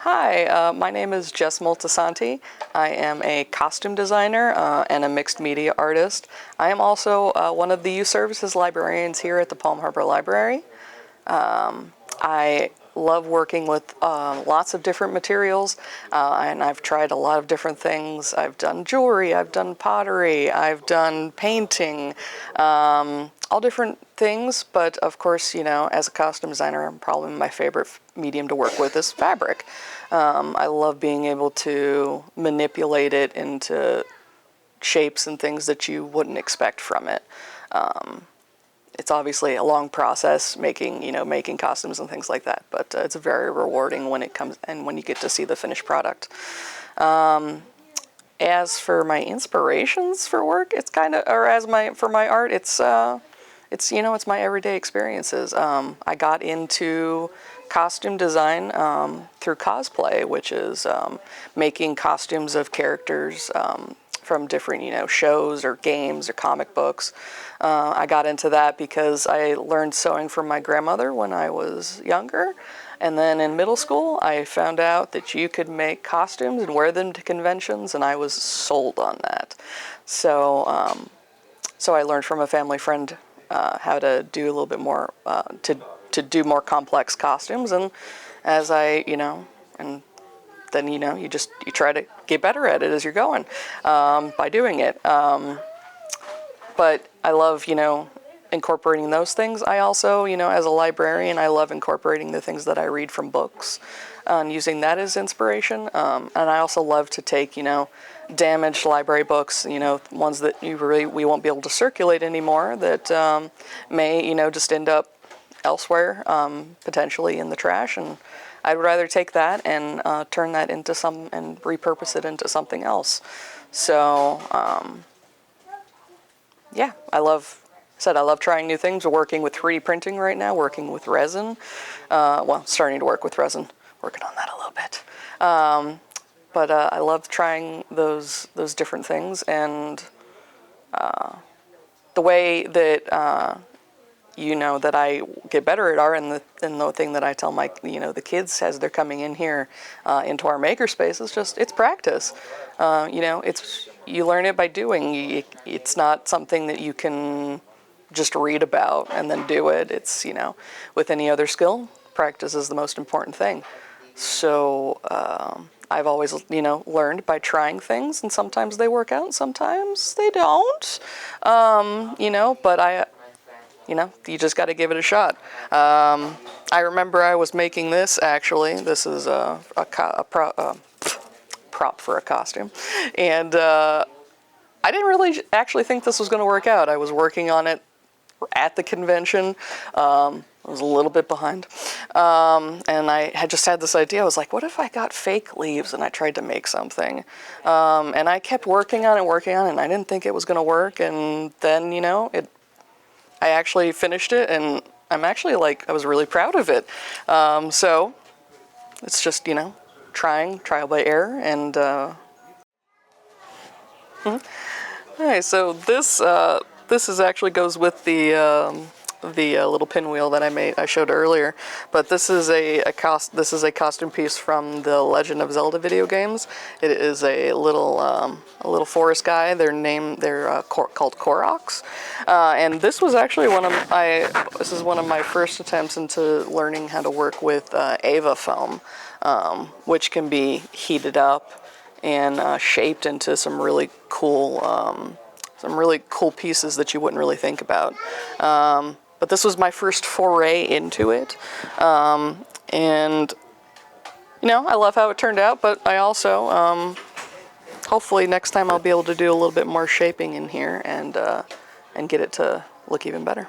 Hi, my name is Jess Moltisanti. I am a costume designer and a mixed media artist. I am also one of the youth services librarians here at the Palm Harbor Library. I love working with lots of different materials, and I've tried a lot of different things. I've done jewelry, I've done pottery, I've done painting, all different things, but of course, you know, as a costume designer, probably my favorite medium to work with is fabric. I love being able to manipulate it into shapes and things that you wouldn't expect from it. It's obviously a long process making costumes and things like that, but it's very rewarding when it comes and when you get to see the finished product. As for my inspirations for work, it's kind of, or for my art, it's my everyday experiences. I got into costume design through cosplay, which is making costumes of characters from different, shows or games or comic books. I got into that because I learned sewing from my grandmother when I was younger. And then in middle school, I found out that you could make costumes and wear them to conventions, and I was sold on that. So I learned from a family friend how to do a little bit more, to do more complex costumes. And as and then, you try to get better at it as you're going by doing it. But I love, incorporating those things. I also, as a librarian, I love incorporating the things that I read from books and using that as inspiration. And I also love to take, damaged library books, ones that we won't be able to circulate anymore, that may, just end up elsewhere, potentially in the trash. And I'd rather take that and turn that into and repurpose it into something else. So, yeah, I love trying new things. We're working with 3D printing right now, working with resin. Starting to work with resin, working on that a little bit. But I love trying those different things, and the way that that I get better at art, and the thing that I tell my the kids as they're coming in here into our makerspace is just it's practice. You learn it by doing. It's not something that you can just read about and then do it. It's with any other skill, practice is the most important thing. So I've always learned by trying things, and sometimes they work out, and sometimes they don't. But you just got to give it a shot. I remember I was making this, actually. This is a prop for a costume. And I didn't really actually think this was going to work out. I was working on it at the convention. I was a little bit behind. And I had just had this idea. I was like, what if I got fake leaves and I tried to make something? And I kept working on it, and I didn't think it was going to work. And then, I actually finished it, and I'm actually I was really proud of it. So it's just, trial by error. And all right, so this actually goes with the little pinwheel that I showed earlier. But this is a costume piece from the Legend of Zelda video games. It is a little forest guy. They're called Koroks. And this was actually one of my first attempts into learning how to work with Ava foam, which can be heated up and shaped into some really cool pieces that you wouldn't really think about. But this was my first foray into it. And, I love how it turned out, but I also, hopefully next time I'll be able to do a little bit more shaping in here and get it to look even better.